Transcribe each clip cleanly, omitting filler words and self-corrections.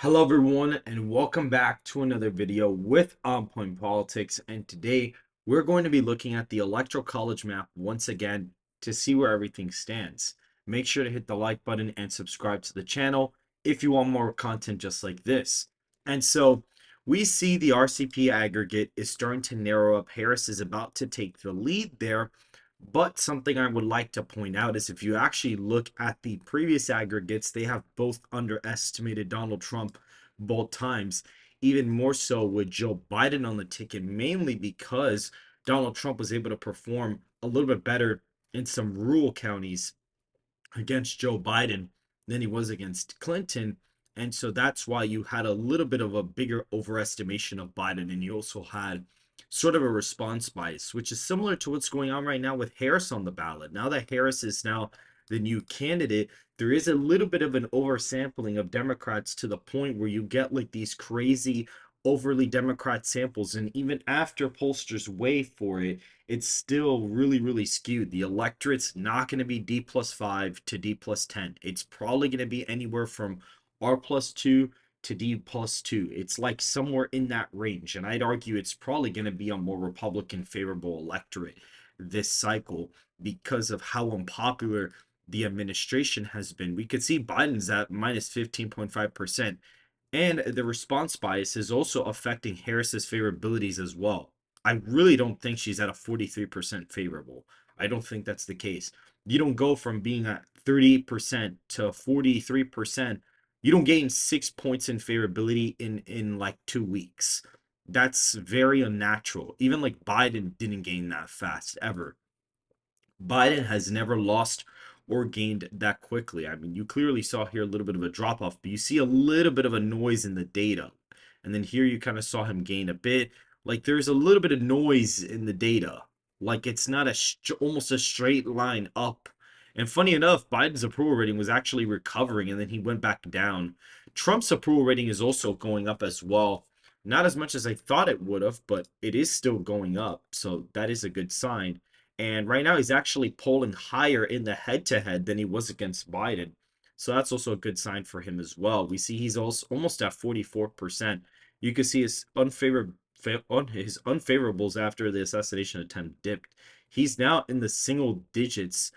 Hello everyone and welcome back to another video with On Point Politics, and today we're going to be looking at the Electoral College map once again to see where everything stands. Make sure to hit the like button and subscribe to the channel if you want more content just like this. And so we see the RCP aggregate is starting to narrow up. Harris is about to take the lead there. But something I would like to point out is if you actually look at the previous aggregates, they have both underestimated Donald Trump both times, even more so with Joe Biden on the ticket, mainly because Donald Trump was able to perform a little bit better in some rural counties against Joe Biden than he was against Clinton. And so that's why you had a little bit of a bigger overestimation of Biden. And you also had sort of a response bias, which is similar to what's going on right now with Harris on the ballot. Now that Harris is now the new candidate, there is a little bit of an oversampling of Democrats to the point where you get like these crazy overly Democrat samples. And even after pollsters weigh for it, it's still really skewed. The electorate's not going to be D+5 to D+10. It's probably going to be anywhere from R+2 to D+2. It's like somewhere in that range. And I'd argue it's probably going to be a more Republican favorable electorate this cycle because of how unpopular the administration has been. We could see Biden's at minus 15.5%. And the response bias is also affecting Harris's favorabilities as well. I really don't think she's at a 43% favorable. I don't think that's the case. You don't go from being at 38% to 43%. You don't gain 6 points in favorability in like 2 weeks. That's very unnatural. Even like Biden didn't gain that fast ever. Biden has never lost or gained that quickly. I mean, you clearly saw here a little bit of a drop off, but you see a little bit of a noise in the data. And then here you kind of saw him gain a bit. Like there's a little bit of noise in the data. Like it's not almost a straight line up. And funny enough, Biden's approval rating was actually recovering and then he went back down. Trump's approval rating is also going up as well. Not as much as I thought it would have, but it is still going up. So that is a good sign. And right now, he's actually polling higher in the head to head than he was against Biden. So that's also a good sign for him as well. We see he's also almost at 44%. You can see his unfavorables after the assassination attempt dipped. He's now in the single digits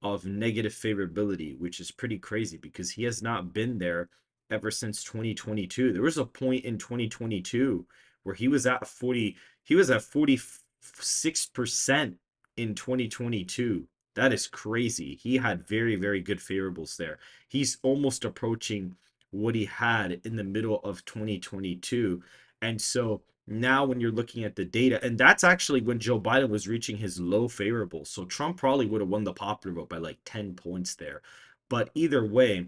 of negative favorability, which is pretty crazy because he has not been there ever since 2022. There was a point in 2022 where he was at 46% in 2022. That is crazy. He had very good favorables there. He's almost approaching what he had in the middle of 2022. And so now when you're looking at the data, and that's actually when Joe Biden was reaching his low favorables. So Trump probably would have won the popular vote by like 10 points there. But either way,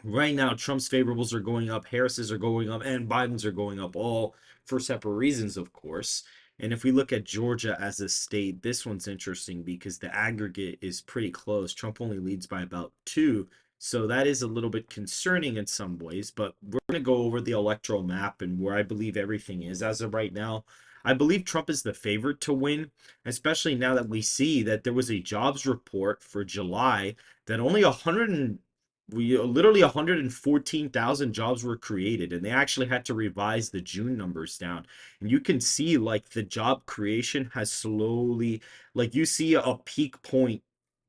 right now Trump's favorables are going up, Harris's are going up, and Biden's are going up, all for separate reasons, of course. And if we look at Georgia as a state, this one's interesting because the aggregate is pretty close. Trump only leads by about 2. So that is a little bit concerning in some ways, but we're going to go over the electoral map and where I believe everything is as of right now. I believe Trump is the favorite to win, especially now that we see that there was a jobs report for July that only 100 we literally 114,000 jobs were created, and they actually had to revise the June numbers down. And you can see like the job creation has slowly, like you see a peak point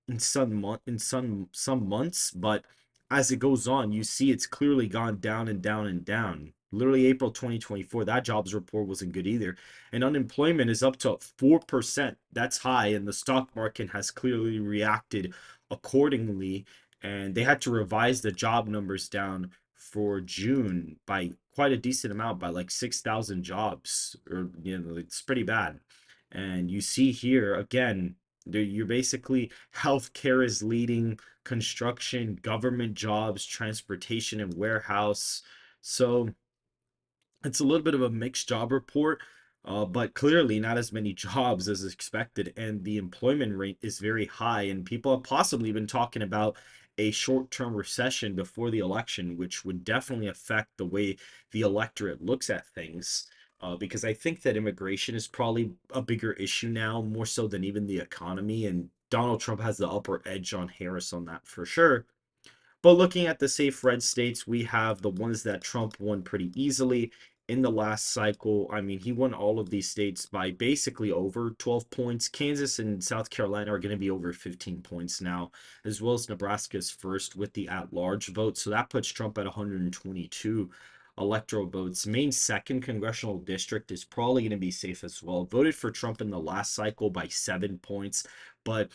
in some months, but as it goes on, you see it's clearly gone down and down and down. Literally April 2024, that jobs report wasn't good either. And unemployment is up to 4%. That's high, and the stock market has clearly reacted accordingly. And they had to revise the job numbers down for June by quite a decent amount, by like 6,000 jobs, or it's pretty bad. And you see here again, you're basically healthcare is leading, construction, government jobs, transportation, and warehouse. So it's a little bit of a mixed job report, but clearly not as many jobs as expected. And the employment rate is very high. And people have possibly been talking about a short-term recession before the election, which would definitely affect the way the electorate looks at things. Because I think that immigration is probably a bigger issue now, more so than even the economy. And Donald Trump has the upper edge on Harris on that for sure. But looking at the safe red states, we have the ones that Trump won pretty easily in the last cycle. I mean, he won all of these states by basically over 12 points. Kansas and South Carolina are going to be over 15 points now, as well as Nebraska's first with the at-large vote. So that puts Trump at 122 electoral votes. Maine's second congressional district is probably going to be safe as well. Voted for Trump in the last cycle by 7 points, but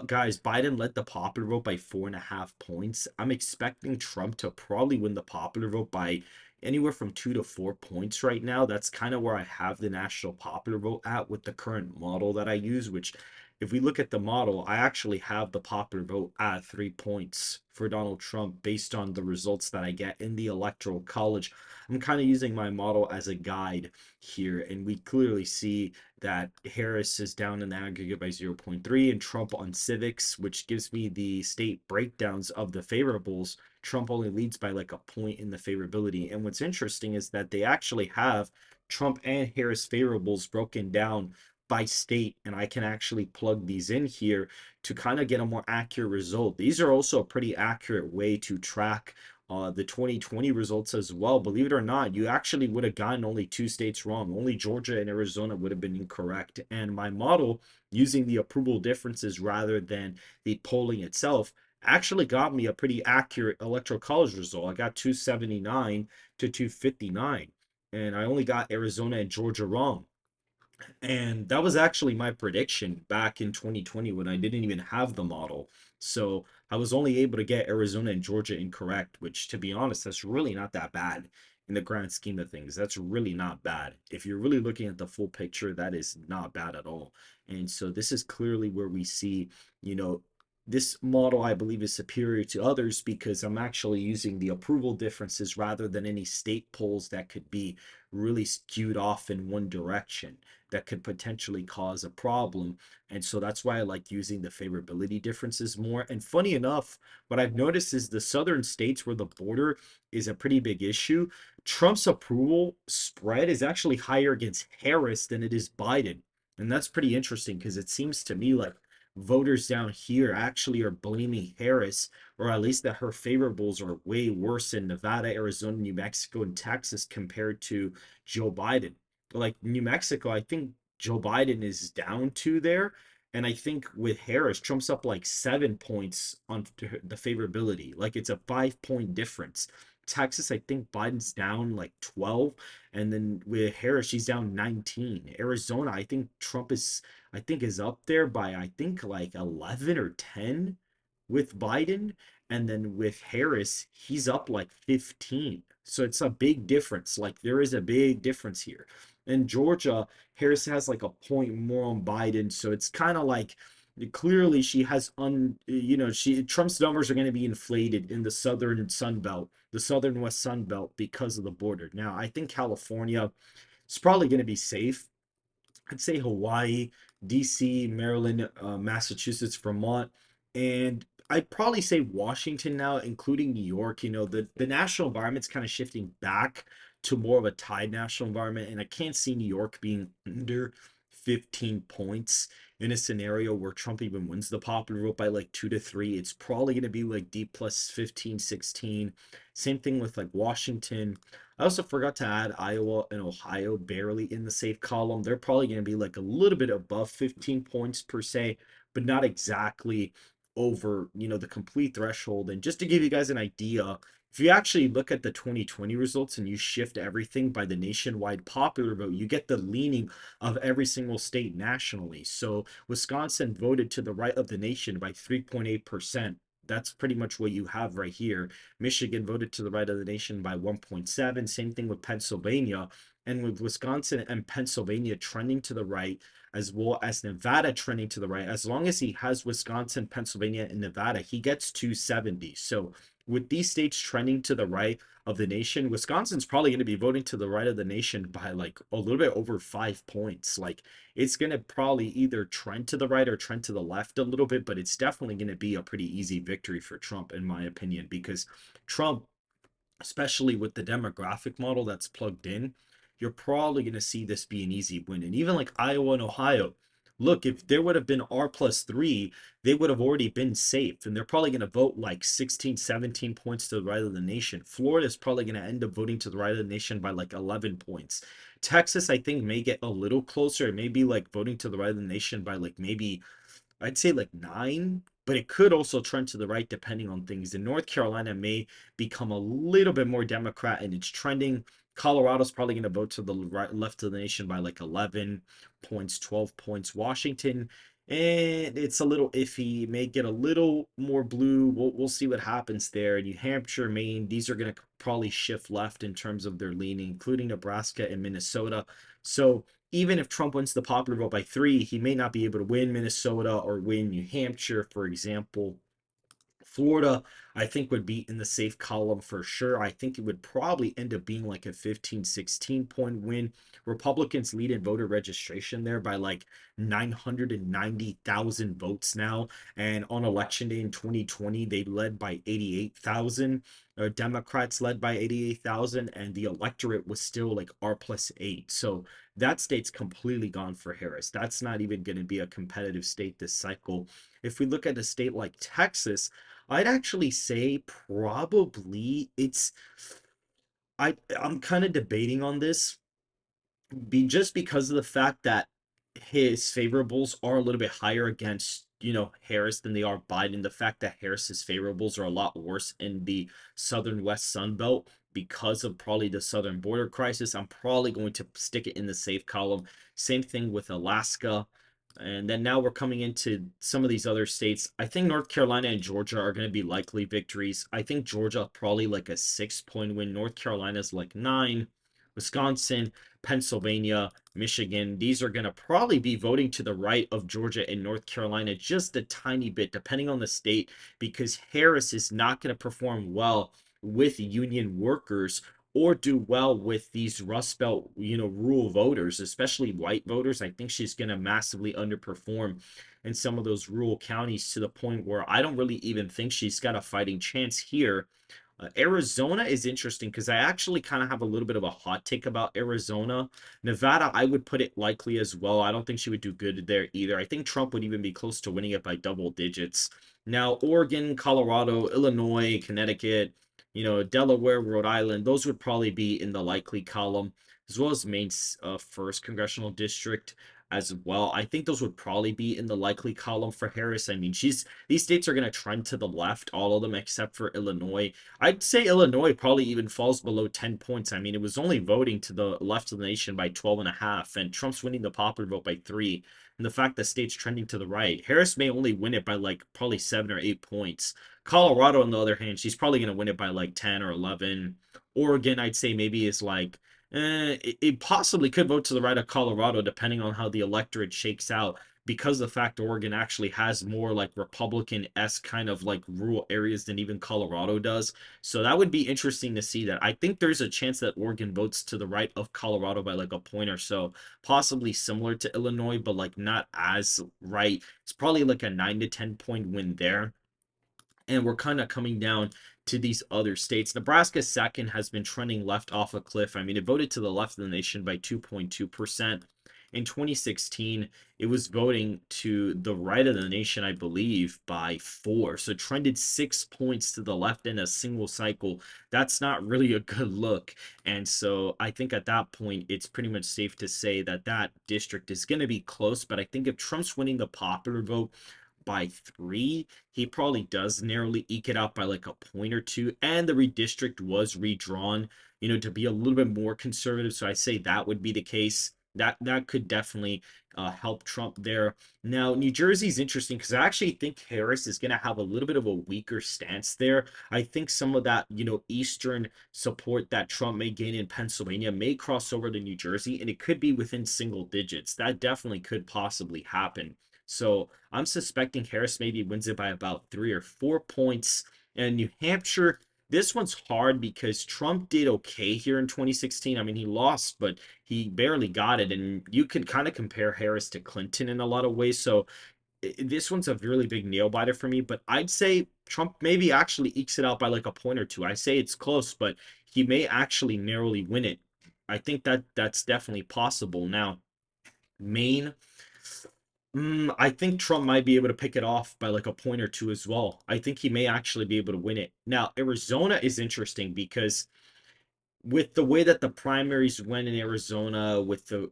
guys, Biden led the popular vote by 4.5 points. I'm expecting Trump to probably win the popular vote by anywhere from 2 to 4 points right now. That's kind of where I have the national popular vote at with the current model that I use, which if we look at the model, I actually have the popular vote at 3 points for Donald Trump based on the results that I get in the Electoral College. I'm kind of using my model as a guide here, and we clearly see that Harris is down in the aggregate by 0.3 and Trump on civics, which gives me the state breakdowns of the favorables. Trump only leads by like a point in the favorability. And what's interesting is that they actually have Trump and Harris favorables broken down by state, and I can actually plug these in here to kind of get a more accurate result. These are also a pretty accurate way to track the 2020 results as well. Believe it or not, you actually would have gotten only two states wrong. Only Georgia and Arizona would have been incorrect. And my model, using the approval differences rather than the polling itself, actually got me a pretty accurate electoral college result. I got 279 to 259, and I only got Arizona and Georgia wrong. And that was actually my prediction back in 2020 when I didn't even have the model. So I was only able to get Arizona and Georgia incorrect, which, to be honest, that's really not that bad in the grand scheme of things. That's really not bad. If you're really looking at the full picture, that is not bad at all. And so this is clearly where we see, you know, this model I believe is superior to others because I'm actually using the approval differences rather than any state polls that could be really skewed off in one direction that could potentially cause a problem. And so that's why I like using the favorability differences more. And funny enough, what I've noticed is the southern states where the border is a pretty big issue, Trump's approval spread is actually higher against Harris than it is Biden. And that's pretty interesting because it seems to me like voters down here actually are blaming Harris, or at least that her favorables are way worse in Nevada, Arizona, New Mexico, and Texas compared to Joe Biden. Like New Mexico, I think Joe Biden is down two there. And I think with Harris, Trump's up like 7 points on the favorability. Like it's a 5 point difference. Texas, I think Biden's down like 12. And then with Harris, she's down 19. Arizona, I think is up there by I think like 11 or 10 with Biden. And then with Harris, he's up like 15. So it's a big difference. Like there is a big difference here. In Georgia, Harris has like a point more on Biden. So it's kind of like clearly she has she Trump's numbers are going to be inflated in the southern Sun Belt, the southern West Sun Belt because of the border. Now, I think California is probably going to be safe. I'd say Hawaii, DC, Maryland, Massachusetts, Vermont, and I'd probably say Washington now, including New York. You know, the national environment's kind of shifting back to more of a tied national environment, and I can't see New York being under 15 points in a scenario where Trump even wins the popular vote by like 2 to 3. It's probably going to be like D plus 15, 16. Same thing with like Washington. I also forgot to add Iowa and Ohio barely in the safe column. They're probably going to be like a little bit above 15 points per se, but not exactly over, the complete threshold. And just to give you guys an idea, if you actually look at the 2020 results and you shift everything by the nationwide popular vote, you get the leaning of every single state nationally. So Wisconsin voted to the right of the nation by 3.8%. That's pretty much what you have right here. Michigan voted to the right of the nation by 1.7. Same thing with Pennsylvania. And with Wisconsin and Pennsylvania trending to the right, as well as Nevada trending to the right, as long as he has Wisconsin, Pennsylvania, and Nevada, he gets 270. So with these states trending to the right of the nation, Wisconsin's probably going to be voting to the right of the nation by like a little bit over 5 points. Like it's going to probably either trend to the right or trend to the left a little bit, but it's definitely going to be a pretty easy victory for Trump, in my opinion, because Trump, especially with the demographic model that's plugged in, you're probably going to see this be an easy win. And even like Iowa and Ohio, look, if there would have been R+3, they would have already been safe. And they're probably going to vote like 16, 17 points to the right of the nation. Florida is probably going to end up voting to the right of the nation by like 11 points. Texas, I think, may get a little closer. It may be like voting to the right of the nation by like maybe I'd say like 9, but it could also trend to the right depending on things. And North Carolina may become a little bit more Democrat and it's trending. Colorado's probably going to vote to the right, left of the nation by like 11 points, 12 points. Washington, and it's a little iffy. May get a little more blue. We'll see what happens there. New Hampshire, Maine, these are going to probably shift left in terms of their leaning, including Nebraska and Minnesota. So even if Trump wins the popular vote by 3, he may not be able to win Minnesota or win New Hampshire, for example. Florida, I think, would be in the safe column for sure. I think it would probably end up being like a 15, 16 point win. Republicans lead in voter registration there by like 990,000 votes now. And on election day in 2020, they led by 88,000. Democrats led by 88,000, and the electorate was still like R+8. So that state's completely gone for Harris. That's not even going to be a competitive state this cycle. If we look at a state like Texas, I'd actually say probably I'm kind of debating on this be just because of the fact that his favorables are a little bit higher against Harris than they are Biden. The fact that Harris's favorables are a lot worse in the southern west Sun Belt because of probably the southern border crisis, I'm probably going to stick it in the safe column. Same thing with Alaska. And then now we're coming into some of these other states. I think North Carolina and Georgia are going to be likely victories. I think Georgia probably like a 6 point win. North Carolina's like 9. Wisconsin, Pennsylvania, Michigan, these are going to probably be voting to the right of Georgia and North Carolina just a tiny bit, depending on the state, because Harris is not going to perform well with union workers or do well with these Rust Belt, rural voters, especially white voters. I think she's going to massively underperform in some of those rural counties to the point where I don't really even think she's got a fighting chance here. Arizona is interesting because I actually kind of have a little bit of a hot take about Arizona. Nevada, I would put it likely as well. I don't think she would do good there either. I think Trump would even be close to winning it by double digits. Now, Oregon, Colorado, Illinois, Connecticut, Delaware, Rhode Island, those would probably be in the likely column, as well as Maine's first congressional district as well. I think those would probably be in the likely column for Harris. I mean, these states are going to trend to the left, all of them except for Illinois. I'd say Illinois probably even falls below 10 points. I mean, it was only voting to the left of the nation by 12 and a half, and Trump's winning the popular vote by 3. And the fact that state's trending to the right, Harris may only win it by like probably 7 or 8 points. Colorado, on the other hand, she's probably going to win it by like 10 or 11. Oregon, I'd say maybe is like, it possibly could vote to the right of Colorado depending on how the electorate shakes out because the fact Oregon actually has more like Republican-esque kind of like rural areas than even Colorado does. So that would be interesting to see that. I think there's a chance that Oregon votes to the right of Colorado by like a point or so, possibly similar to Illinois, but like not as right. It's probably like a 9 to 10 point win there. And we're kind of coming down to these other states. Nebraska second has been trending left off a cliff. I mean, it voted to the left of the nation by 2.2%. In 2016, it was voting to the right of the nation, I believe, by 4. So it trended 6 points to the left in a single cycle. That's not really a good look. And so I think at that point, it's pretty much safe to say that that district is going to be close. But I think if Trump's winning the popular vote by 3, he probably does narrowly eke it out by like a point or two. And the redistrict was redrawn, to be a little bit more conservative. So I say that would be the case. That could definitely help Trump there. Now, New Jersey's interesting because I actually think Harris is going to have a little bit of a weaker stance there. I think some of that, Eastern support that Trump may gain in Pennsylvania may cross over to New Jersey, and it could be within single digits. That definitely could possibly happen. So I'm suspecting Harris maybe wins it by about 3 or 4 points. And New Hampshire, this one's hard because Trump did okay here in 2016. I mean, he lost, but he barely got it. And you could kind of compare Harris to Clinton in a lot of ways. So this one's a really big nail biter for me. But I'd say Trump maybe actually ekes it out by like a point or two. I say it's close, but he may actually narrowly win it. I think that's definitely possible. Now, Maine. I think Trump might be able to pick it off by like a point or two as well. I think he may actually be able to win it. Now, Arizona is interesting because with the way that the primaries went in Arizona, with the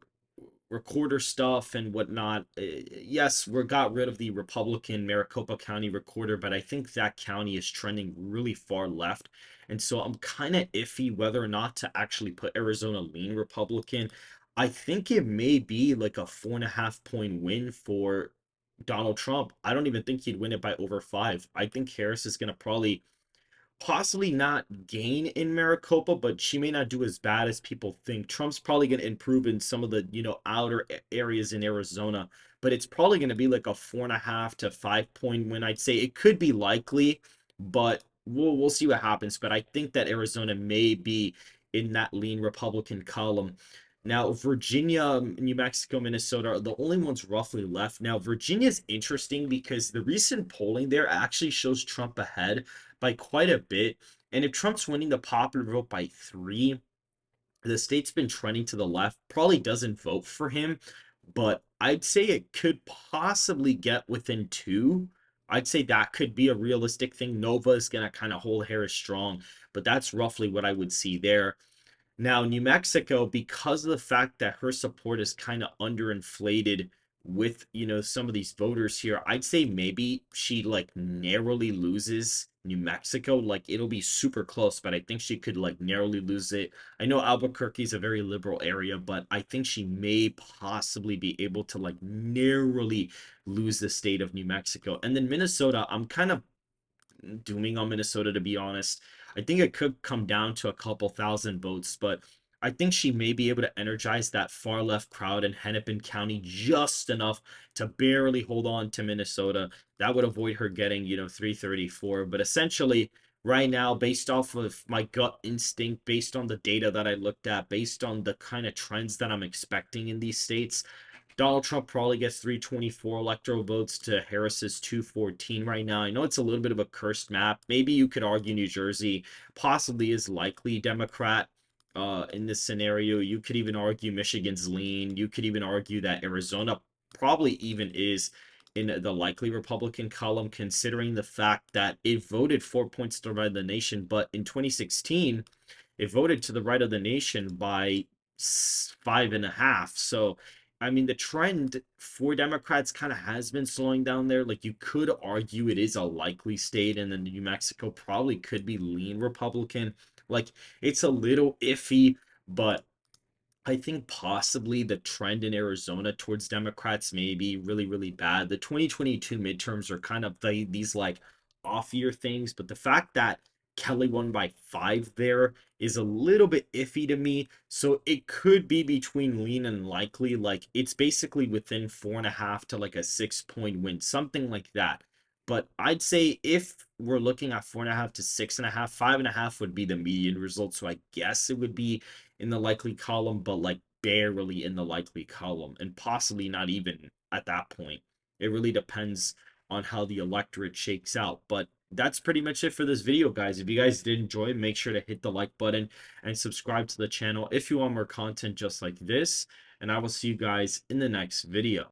recorder stuff and whatnot, yes, we got rid of the Republican Maricopa County recorder, but I think that county is trending really far left. And so I'm kind of iffy whether or not to actually put Arizona lean Republican. I think it may be like a 4.5 point win for Donald Trump. I don't even think he'd win it by over five. I think Harris is going to probably possibly not gain in Maricopa, but she may not do as bad as people think. Trump's probably going to improve in some of the, outer areas in Arizona, but it's probably going to be like a 4.5 to 5 point win. I'd say it could be likely, but we'll see what happens. But I think that Arizona may be in that lean Republican column. Now, Virginia, New Mexico, Minnesota are the only ones roughly left. Now, Virginia's interesting because the recent polling there actually shows Trump ahead by quite a bit. And if Trump's winning the popular vote by three, the state's been trending to the left, probably doesn't vote for him, but I'd say it could possibly get within two. I'd say that could be a realistic thing. Nova is going to kind of hold Harris strong, but that's roughly what I would see there. Now, New Mexico, because of the fact that her support is kind of underinflated with, some of these voters here, I'd say maybe she like narrowly loses New Mexico. Like it'll be super close, but I think she could like narrowly lose it. I know Albuquerque is a very liberal area, but I think she may possibly be able to like narrowly lose the state of New Mexico. And then Minnesota, I'm kind of dooming on Minnesota, to be honest. I think it could come down to a couple thousand votes, but I think she may be able to energize that far left crowd in Hennepin County just enough to barely hold on to Minnesota. That would avoid her getting, 334. But essentially, right now, based off of my gut instinct, based on the data that I looked at, based on the kind of trends that I'm expecting in these states, Donald Trump probably gets 324 electoral votes to Harris's 214 right now. I know it's a little bit of a cursed map. Maybe you could argue New Jersey possibly is likely Democrat in this scenario. You could even argue Michigan's lean. You could even argue that Arizona probably even is in the likely Republican column, considering the fact that it voted 4 points to the right of the nation, but in 2016, it voted to the right of the nation by 5.5. So I mean, the trend for Democrats kind of has been slowing down there. Like, you could argue it is a likely state, and then New Mexico probably could be lean Republican. Like, it's a little iffy, but I think possibly the trend in Arizona towards Democrats may be really, really bad. The 2022 midterms are kind of these like off year things, but the fact that Kelly won by five there is a little bit iffy to me. So it could be between lean and likely. Like it's basically within 4.5 to like a 6 point win, something like that. But I'd say if we're looking at 4.5 to 6.5, 5.5 would be the median result. So I guess it would be in the likely column, but like barely in the likely column, and possibly not even at that point. It really depends on how the electorate shakes out. But that's pretty much it for this video, guys. If you guys did enjoy, make sure to hit the like button and subscribe to the channel if you want more content just like this. And I will see you guys in the next video.